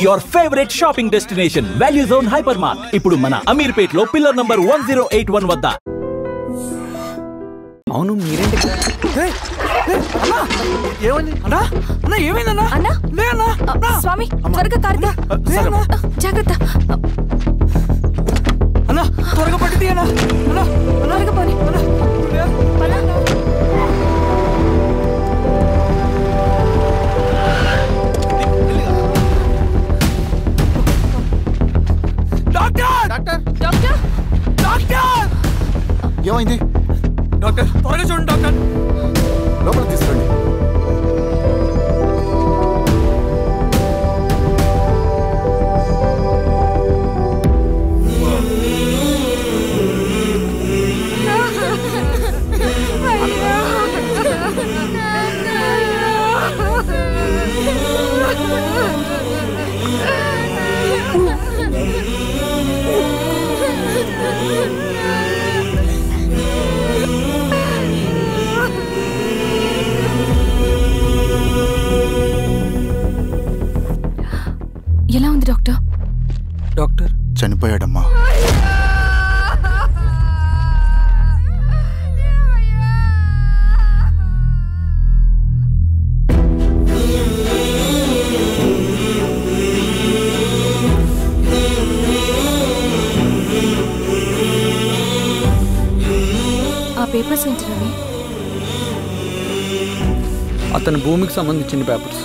your favorite shopping destination, Value Zone Hypermart. ఇప్పుడు మన అమీర్పేట్ లో పిల్లర్ నంబర్ 1081 వద్ద. అవును మీరేంటి ఏమైంది అన్నా? అన్న ఏమైందన్నా? అన్నా లే అన్నా. స్వామి త్వరగా కారుదా, జాగ్రత్త అన్నా. త్వరగా పట్టిది అన్నా. అన్నా త్వరగా పోనీ. ఏమైంది డాక్టర్? త్వరగా చూడండి డాక్టర్. లోపలికి తీసుకురండి. ఎలా ఉంది డాక్టర్? డాక్టర్ చనిపోయాడమ్మా. ఆ పేపర్స్ ఏంటి రవి? అతని భూమికి సంబంధించిన పేపర్స్.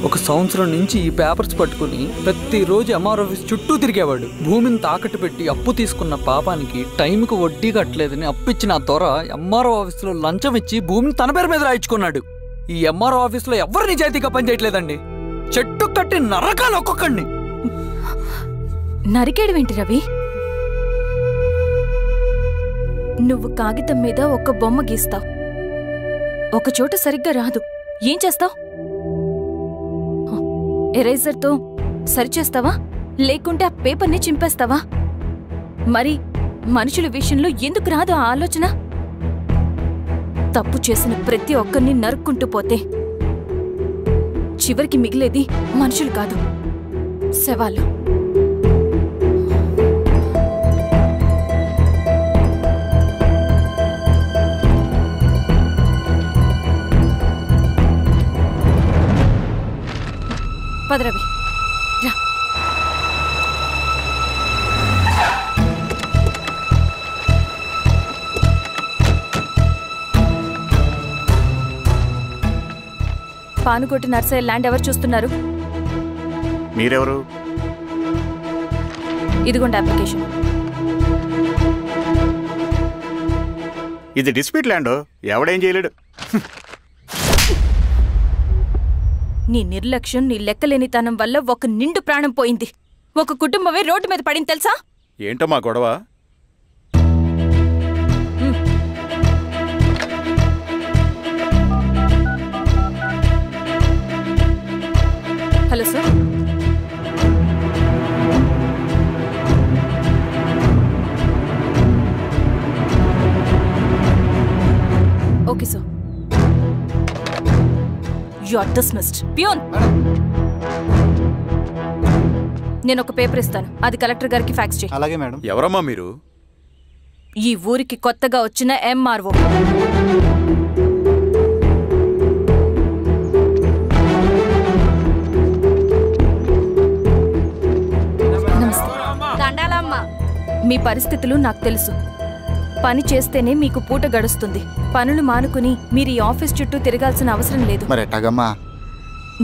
ఒక సంవత్సరం నుంచి ఈ పేపర్స్ పట్టుకుని ప్రతిరోజు ఎంఆర్ ఆఫీస్ చుట్టూ తిరిగేవాడు. భూమిని తాకట్టు పెట్టి అప్పు తీసుకున్న పాపానికి టైంకి వడ్డీ కట్టలేదని అప్పిచ్చిన ఆ దొర ఎంఆర్ఓ ఆఫీస్లో లంచం ఇచ్చి భూమిని తన పేరు మీద రాయించుకున్నాడు. ఈ ఎంఆర్ఓ ఆఫీస్లో ఎవరు నిజాయితీగా పనిచేయట్లేదండి. చెట్టు కట్టి నరకాలు ఒక్కొక్కడిని. నరికేయడం ఏంటి రవి? నువ్వు కాగితం మీద ఒక బొమ్మ గీస్తావు, ఒక చోట సరిగ్గా రాదు, ఏం చేస్తావు? ఎరేజర్తో సరిచేస్తావా లేకుంటే ఆ పేపర్ని చింపేస్తావా? మరి మనుషుల విషయంలో ఎందుకు రాదు ఆ ఆలోచన? తప్పు చేసిన ప్రతి ఒక్కరిని నరుక్కుంటూ పోతే చివరికి మిగిలేది మనుషులు కాదు, శవాలు. పదరవి రా. పానుకోటి నర్సరీ ల్యాండ్ ఎవరు చూస్తున్నారు? మీరెవరు? ఇదిగోండి అప్లికేషన్. ఇది డిస్ప్యూట్ ల్యాండ్, ఎవడేం చేయలేడు. నీ నిర్లక్ష్యం, నీ లెక్కలేనితనం వల్ల ఒక నిండు ప్రాణం పోయింది. ఒక కుటుంబమే రోడ్డు మీద పడింది తెలుసా? ఏంటో మా గొడవ? Hello sir. Okay sir. You are dismissed. Pion. నేను ఒక పేపర్ ఇస్తాను, అది కలెక్టర్ గారికి ఫ్యాక్స్ చేయి. అలాగే మేడం. ఎవరమ్మా మీరు? ఈ ఊరికి కొత్తగా వచ్చిన ఎంఆర్ఓ. మీ పరిస్థితులు నాకు తెలుసు. పని చేస్తేనే మీకు పూట గడుస్తుంది. పనులు మానుకుని మీరు ఈ ఆఫీస్ చుట్టూ తిరగాల్సిన అవసరం లేదు.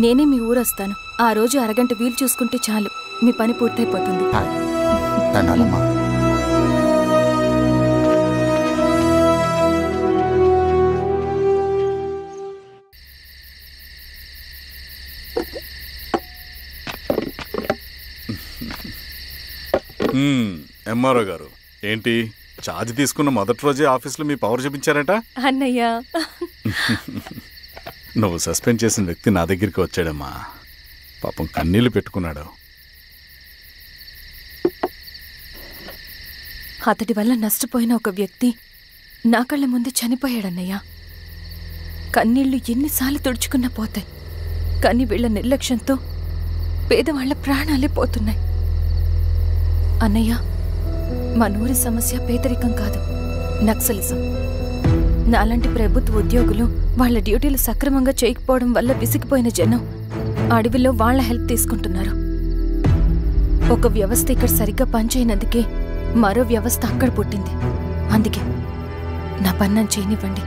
నేనే మీ ఊరొస్తాను. ఆ రోజు అరగంట వీలు చూసుకుంటే చాలు, మీ పని పూర్తయిపోతుంది. ఎంఆర్ఓ గారు ఏంటి ఛార్జ్ తీసుకున్న మొదటి రోజే ఆఫీస్లో మీ పవర్ చూపించారట? అన్నయ్య, నువ్వు సస్పెండ్ చేసిన వ్యక్తి నా దగ్గరికి వచ్చాడమ్మా. పాపం కన్నీళ్లు పెట్టుకున్నాడు. అతడి వల్ల నష్టపోయిన ఒక వ్యక్తి నా కళ్ళ ముందు చనిపోయాడన్నయ్య. కన్నీళ్లు ఎన్నిసార్లు తుడుచుకున్నా పోతాయి, కానీ వీళ్ల నిర్లక్ష్యంతో పేదవాళ్ల ప్రాణాలే పోతున్నాయి. అన్నయ్య, మన ఊరి సమస్య పేదరికం కాదు, నక్సలిజం. నాలాంటి ప్రభుత్వ ఉద్యోగులు వాళ్ళ డ్యూటీలు సక్రమంగా చేయకపోవడం వల్ల విసిగిపోయిన జనం అడవిలో వాళ్ల హెల్ప్ తీసుకుంటున్నారు. ఒక వ్యవస్థ ఇక్కడ సరిగ్గా పనిచేయనందుకే మరో వ్యవస్థ అక్కడ పుట్టింది. అందుకే నా పన్నం చేయనివ్వండి.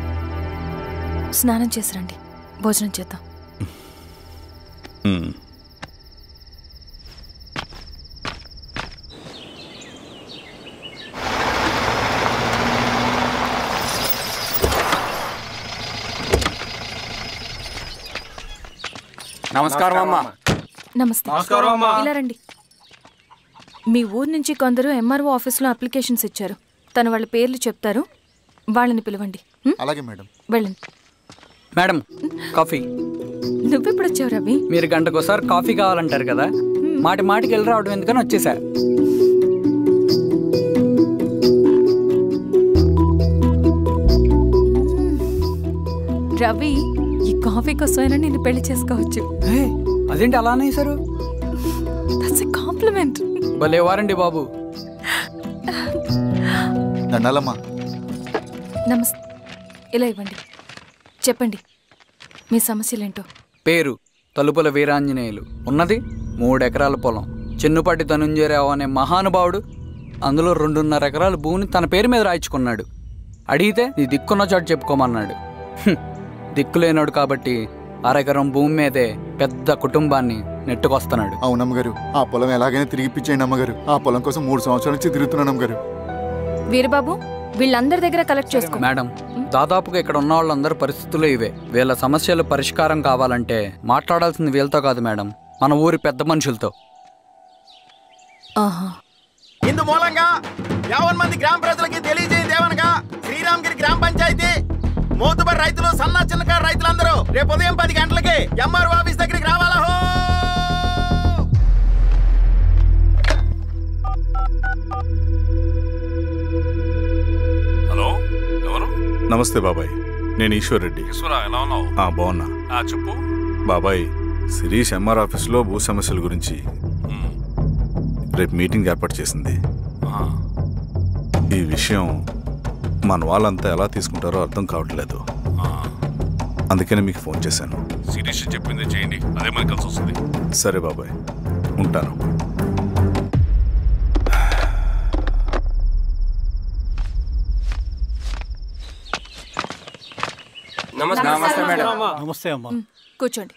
స్నానం చేసి రండి, భోజనం చేద్దాం. నమస్కారం అమ్మా. నమస్తే. ఇలా రండి. మీ ఊరు నుంచి కొందరు ఎంఆర్ఓ ఆఫీస్లో అప్లికేషన్స్ ఇచ్చారు. తను వాళ్ళ పేర్లు చెప్తారు, వాళ్ళని పిలవండి. అలాగే మేడం. వెళ్ళండి. Madam, coffee. నువ్వెప్పుడు వచ్చావు రవి? మీరు గంటకోసారి కాఫీ కావాలంటారు కదా, మాటి మాటికి వెళ్ళి రావడం ఎందుకని వచ్చేసా. రవి, ఈ కాఫీ కోసమైనా నేను పెళ్లి చేసుకోవచ్చు. అదేంటి అలా అనేసారు? That's a compliment. భలే వారండి బాబు. దండాలమ్మా. నమస్తే. ఇలా ఇవ్వండి. చెప్పండి, మీ సమస్యలేంటో. పేరు తలుపుల వీరాంజనేయులు. ఉన్నది 3 ఎకరాల పొలం. చెన్నుపాటి ధనుంజయరావు అనే మహానుభావుడు అందులో 2.5 ఎకరాల భూమిని తన పేరు మీద రాయించుకున్నాడు. అడిగితే నీ దిక్కున్న చోటు చెప్పుకోమన్నాడు. దిక్కులేనాడు కాబట్టి 1/2 ఎకరం భూమి మీదే పెద్ద కుటుంబాన్ని నెట్టుకొస్తున్నాడు. అవునమ్మగారు, ఆ పొలం ఎలాగైనా తిరిగిపించేయండి అమ్మగారు. ఆ పొలం కోసం 3 సంవత్సరాల నుంచి తిరుగుతున్నాను అమ్మగారు. వీరబాబు, వీళ్ళందరి దగ్గర కలెక్ట్ చేసుకో. మేడం, దాదాపుగా ఇక్కడ ఉన్న వాళ్ళందరి పరిస్థితులు ఇవే. వీళ్ళ సమస్యలు పరిష్కారం కావాలంటే మాట్లాడాల్సింది వీళ్ళతో కాదు మేడం, మన ఊరి పెద్ద మనుషులతో. ఇందు మూలంగా 50 మంది గ్రామ ప్రజలకి తెలియజేయదేవనగా శ్రీరామగిరి గ్రామ పంచాయతీ మోతుబరి రైతులు, సన్న చిన్నకారు రైతులందరూ రేపు ఉదయం 10 గంటలకి ఎంఆర్ఓ ఆఫీస్ దగ్గరికి రావాలా. హలో, ఎవరు? నమస్తే బాబాయ్, నేను ఈశ్వర్ రెడ్డి. ఎలా ఉన్నావు? బాగున్నా. చెప్పు బాబాయ్. శిరీష్ ఎంఆర్ ఆఫీస్లో భూ సమస్యల గురించి రేపు మీటింగ్ ఏర్పాటు చేసింది. ఈ విషయం మన వాళ్ళంతా ఎలా తీసుకుంటారో అర్థం కావట్లేదు. అందుకనే మీకు ఫోన్ చేశాను. శిరీష్ చెప్పింది చేయండి, అదే మనకి కలిసి వస్తుంది. సరే బాబాయ్, ఉంటాను. నమస్తే మేడం. నమస్తే అమ్మా. కూర్చోండి.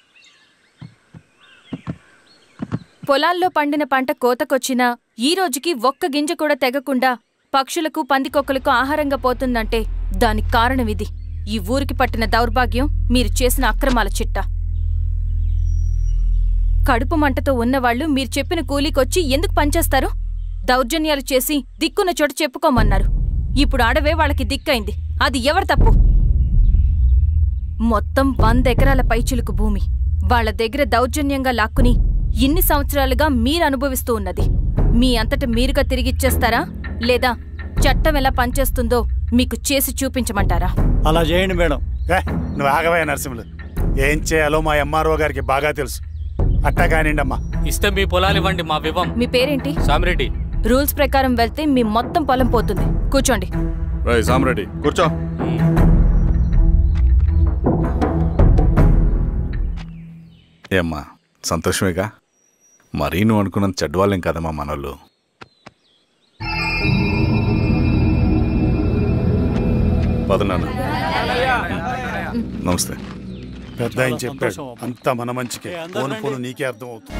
పొలాల్లో పండిన పంట కోతకొచ్చినా ఈ రోజుకి ఒక్క గింజ కూడా తెగకుండా పక్షులకు, పందికొక్కలకు ఆహారంగా పోతుందంటే దానికి కారణం ఇది. ఈ ఊరికి పట్టిన దౌర్భాగ్యం మీరు చేసిన అక్రమాల చిట్ట. కడుపు మంటతో ఉన్నవాళ్లు మీరు చెప్పిన కూలీకొచ్చి ఎందుకు పనిచేస్తారు? దౌర్జన్యాలు చేసి దిక్కున్న చోటు చెప్పుకోమన్నారు. ఇప్పుడు అడవే వాళ్ళకి దిక్కైంది. అది ఎవరి తప్పు? మొత్తం 100 ఎకరాల పైచిలుకు భూమి వాళ్ల దగ్గర దౌర్జన్యంగా లాక్కుని ఇన్ని సంవత్సరాలుగా మీరు అనుభవిస్తూ ఉన్నది. మీ అంతట మీరుగా తిరిగిచ్చేస్తారా, లేదా చట్టం ఎలా పనిచేస్తుందో మీకు చేసి చూపించమంటారా? అలా చేయండి మేడం. నువ్వు ఆగవే నరసింహులు. ఏం చేయాలో మా ఎంఆర్ఓ గారికి బాగా తెలుసు. అట్టా కానిండమ్మా. ఇస్తే మీ పొలాలు ఇవ్వండి, మా వివం. మీ పేరేంటి? సామిరెడ్డి. రూల్స్ ప్రకారం వెళ్తే మీ మొత్తం పొలం పోతుంది. కూర్చోండి. సామిరెడ్డి కూర్చో. ఏమ్మా, సంతోషమేగా? మరీ నువ్వు అనుకున్నంత చెడ్డవాళ్ళేం కదమ్మా మనోళ్ళు. పదనాన్న. నమస్తే. పెద్ద ఆయన చెప్పాడు, అంతా మన మంచికే. పోను నీకే అర్థం అవుతుంది.